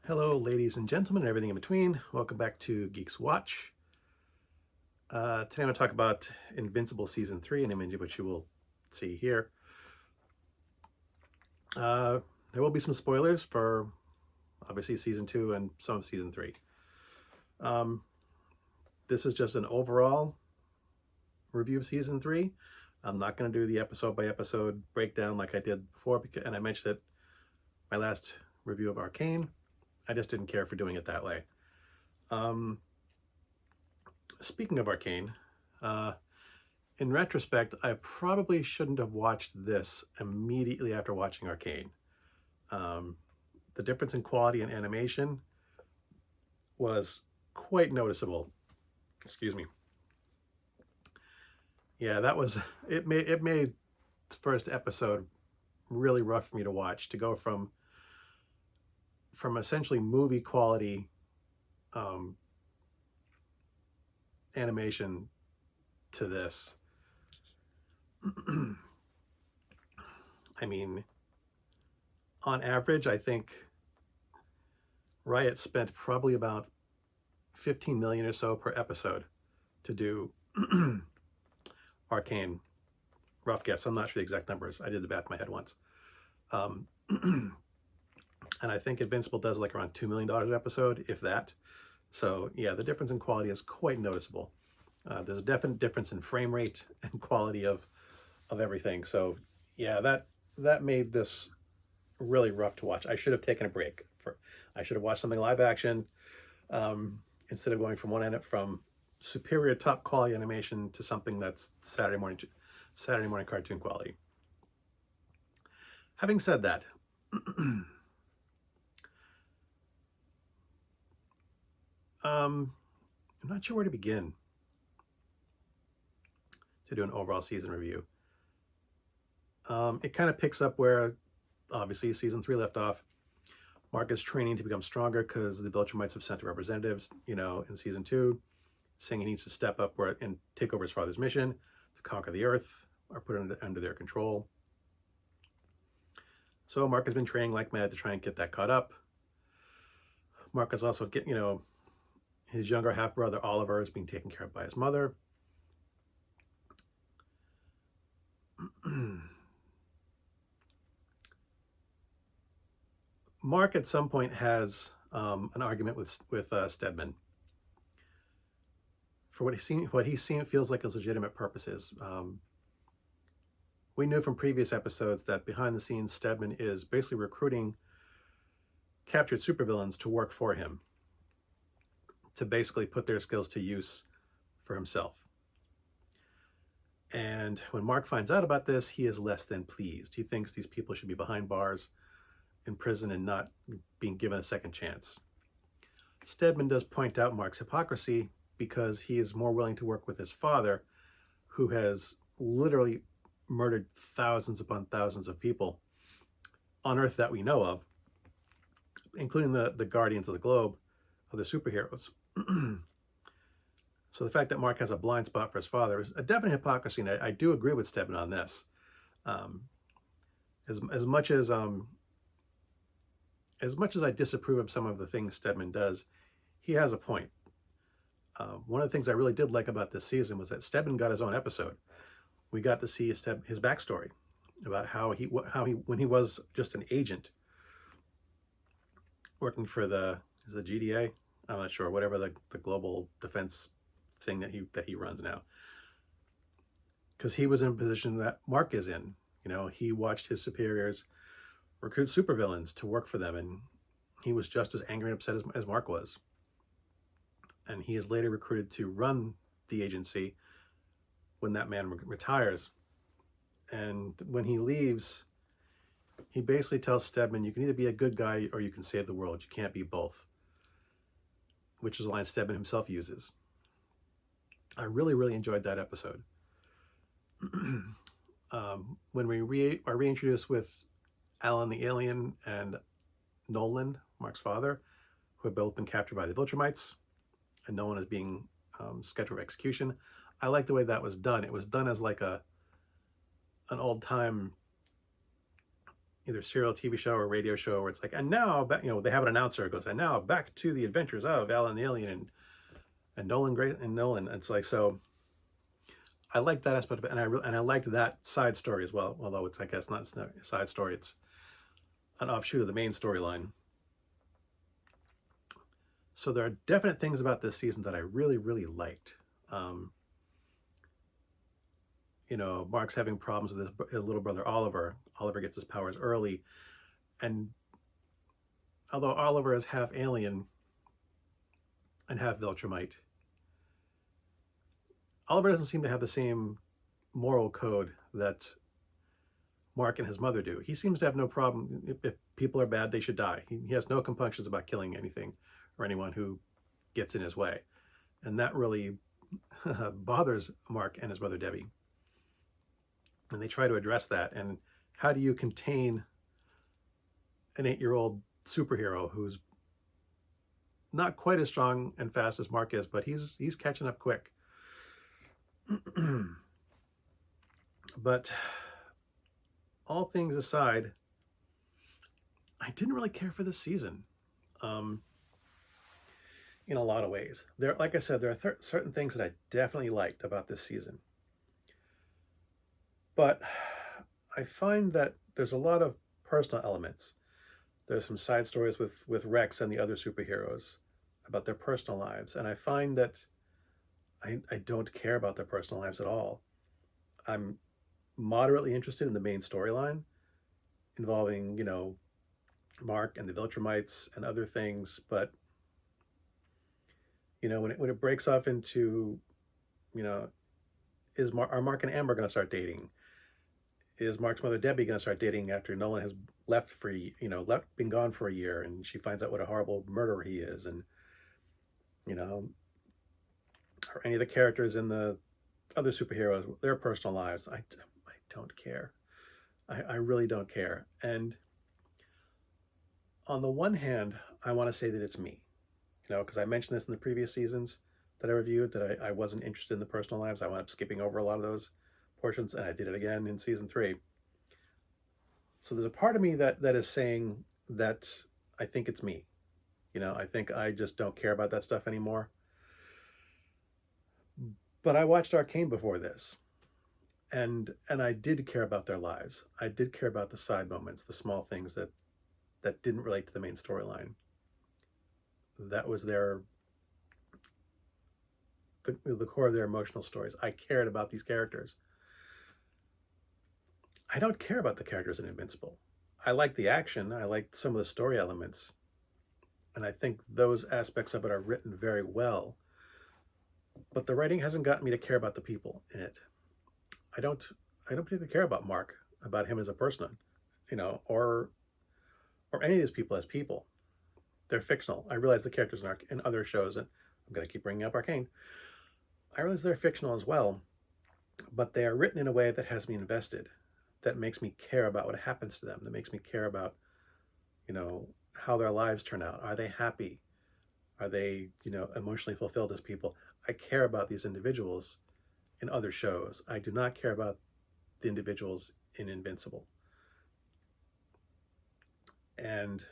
Hello, ladies and gentlemen, and everything in between. Welcome back to Geeks Watch. Today I'm going to talk about Invincible Season 3, an image which you will see here. There will be some spoilers for, obviously, Season 2 and some of Season 3. This is just an overall review of Season 3. I'm not going to do the episode-by-episode breakdown like I did before, and I mentioned it my last review of Arcane. I just didn't care for doing it that way. Speaking of Arcane, in retrospect, I probably shouldn't have watched this immediately after watching Arcane. The difference in quality and animation was quite noticeable. Excuse me. Yeah, it made the first episode really rough for me to watch, to go from essentially movie quality animation to this. I mean, on average, I think Riot spent probably about 15 million or so per episode to do Arcane. Rough guess. I'm not sure the exact numbers. I did the math in my head once. And I think Invincible does like around $2 million an episode, if that. So yeah, the difference in quality is quite noticeable. There's a definite difference in frame rate and quality of everything. So yeah, that made this really rough to watch. I should have taken a break. I should have watched something live action instead of going from superior top quality animation to something that's Saturday morning cartoon quality. Having said that, I'm not sure where to begin to do an overall season review. It kind of picks up where, obviously, Season 3 left off. Mark is training to become stronger because the Viltrumites have sent representatives, in Season 2, saying he needs to step up and take over his father's mission to conquer the Earth or put it under their control. So Mark has been training like mad to try and get that caught up. Mark is also his younger half-brother Oliver is being taken care of by his mother. Mark at some point has an argument with Stedman for what he feels like his legitimate purposes. We knew from previous episodes that behind the scenes, Stedman is basically recruiting captured supervillains to work for him, to basically put their skills to use for himself. And when Mark finds out about this, he is less than pleased. He thinks these people should be behind bars in prison and not being given a second chance. Stedman does point out Mark's hypocrisy because he is more willing to work with his father, who has literally murdered thousands upon thousands of people on Earth that we know of, including the Guardians of the Globe, other superheroes. So the fact that Mark has a blind spot for his father is a definite hypocrisy, and I do agree with Stedman on this. As much as I disapprove of some of the things Stedman does, he has a point. One of the things I really did like about this season was that Stedman got his own episode. We got to see his backstory about how he when he was just an agent working for the GDA. I'm not sure, whatever the global defense thing that he runs now. Because he was in a position that Mark is in. He watched his superiors recruit supervillains to work for them, and he was just as angry and upset as Mark was. And he is later recruited to run the agency when that man retires. And when he leaves, he basically tells Stedman, you can either be a good guy or you can save the world. You can't be both, which is a line Stedman himself uses. I really, really enjoyed that episode. When we are reintroduced with Alan the alien and Nolan, Mark's father, who have both been captured by the Viltrumites, and Nolan is being scheduled for execution. I like the way that was done. It was done as like an old time, either serial TV show or radio show where it's like, and now back, they have an announcer who goes, and now back to the adventures of Alan the Alien and Nolan Gray and Nolan. It's like, so I like that aspect of it, and I liked that side story as well. Although it's, I guess, not a side story; it's an offshoot of the main storyline. So there are definite things about this season that I really, really liked. Mark's having problems with his little brother Oliver. Oliver gets his powers early, and although Oliver is half alien and half Viltrumite, Oliver doesn't seem to have the same moral code that Mark and his mother do. He seems to have no problem. If people are bad, they should die. He has no compunctions about killing anything or anyone who gets in his way. And that really bothers Mark and his mother Debbie. And they try to address that. And how do you contain an 8-year-old superhero who's not quite as strong and fast as Mark is, but he's catching up quick. But all things aside, I didn't really care for this season. In a lot of ways, like I said, there are certain things that I definitely liked about this season, but I find that there's a lot of personal elements. There's some side stories with Rex and the other superheroes about their personal lives, and I find that I don't care about their personal lives at all. I'm moderately interested in the main storyline involving, Mark and the Viltrumites and other things, but when it breaks off into, are Mark and Amber going to start dating? Is Mark's mother Debbie going to start dating after Nolan has been gone for a year, and she finds out what a horrible murderer he is? And are any of the characters in the other superheroes, their personal lives? I don't care. I really don't care. And on the one hand, I want to say that it's me, because I mentioned this in the previous seasons that I reviewed, that I wasn't interested in the personal lives. I wound up skipping over a lot of those portions, and I did it again in season 3. So there's a part of me that is saying that I think it's me. I think I just don't care about that stuff anymore. But I watched Arcane before this, and I did care about their lives. I did care about the side moments, the small things that didn't relate to the main storyline. That was the core of their emotional stories. I cared about these characters. I don't care about the characters in Invincible. I like the action. I like some of the story elements. And I think those aspects of it are written very well. But the writing hasn't gotten me to care about the people in it. I don't particularly care about Mark, about him as a person, or any of these people as people. They're fictional. I realize the characters in other shows, and I'm going to keep bringing up Arcane. I realize they're fictional as well, but they are written in a way that has me invested, that makes me care about what happens to them, that makes me care about, how their lives turn out. Are they happy? Are they, emotionally fulfilled as people? I care about these individuals in other shows. I do not care about the individuals in Invincible. And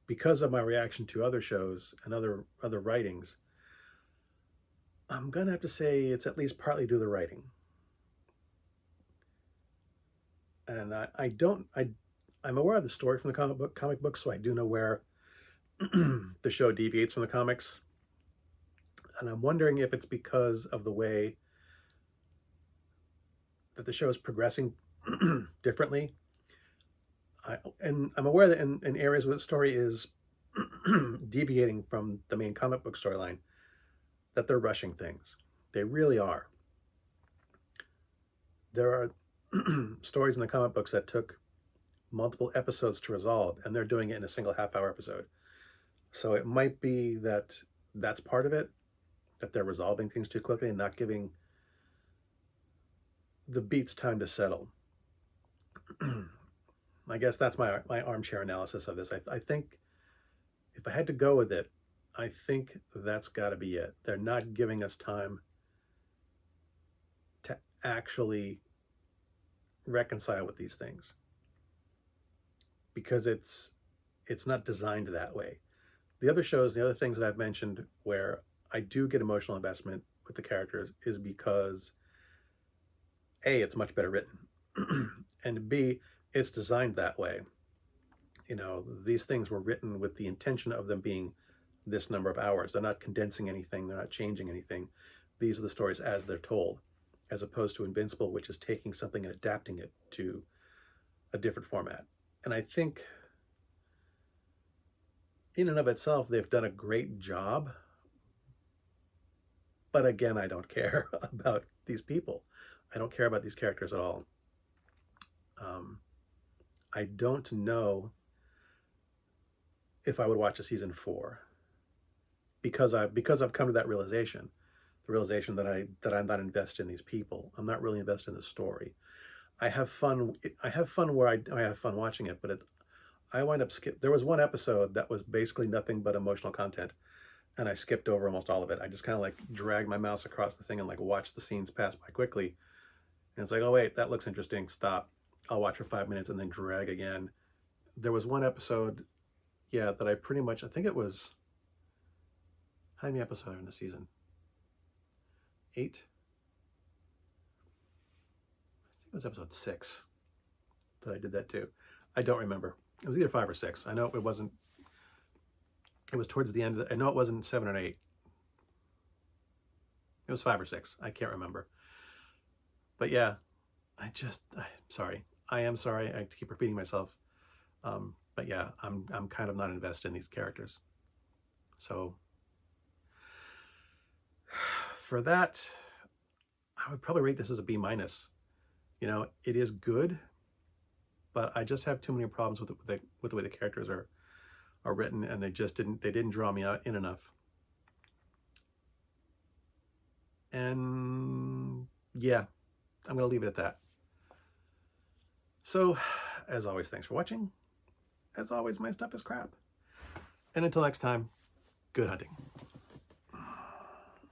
because of my reaction to other shows and other writings, I'm going to have to say it's at least partly due to the writing. And I'm aware of the story from the comic book, so I do know where the show deviates from the comics. And I'm wondering if it's because of the way that the show is progressing differently. And I'm aware that in areas where the story is deviating from the main comic book storyline, that they're rushing things. They really are. There are stories in the comic books that took multiple episodes to resolve, and they're doing it in a single half-hour episode. So it might be that that's part of it, that they're resolving things too quickly and not giving the beats time to settle. I guess that's my armchair analysis of this. I think if I had to go with it, I think that's got to be it. They're not giving us time to actually reconcile with these things. because it's not designed that way. The other shows, the other things that I've mentioned where I do get emotional investment with the characters is because A, it's much better written, and B, it's designed that way. You know, these things were written with the intention of them being this number of hours. They're not condensing anything, they're not changing anything. These are the stories as they're told, as opposed to Invincible, which is taking something and adapting it to a different format. And I think in and of itself, they've done a great job. But again, I don't care about these people. I don't care about these characters at all. I don't know if I would watch a season 4 because I've come to that realization, the realization that I'm not invested in these people. I'm not really invested in the story. I have fun. I have fun where I have fun watching it, but I wind up There was one episode that was basically nothing but emotional content, and I skipped over almost all of it. I just kind of like dragged my mouse across the thing and like watched the scenes pass by quickly. And it's like, oh wait, that looks interesting. Stop. I'll watch for 5 minutes and then drag again. There was one episode, yeah, that I pretty much, I think it was, how many episodes are in the season? 8? I think it was episode 6 that I did that too. I don't remember. It was either 5 or 6. I know it wasn't, it was towards the end of I know it wasn't 7 or 8. It was 5 or 6. I can't remember. But yeah, I'm sorry. I am sorry. I keep repeating myself. But yeah, I'm kind of not invested in these characters. So for that, I would probably rate this as a B-. You know, it is good, but I just have too many problems with the way the characters are written, and they didn't draw me in enough. And yeah, I'm gonna leave it at that. So, as always, thanks for watching. As always, my stuff is crap. And until next time, good hunting.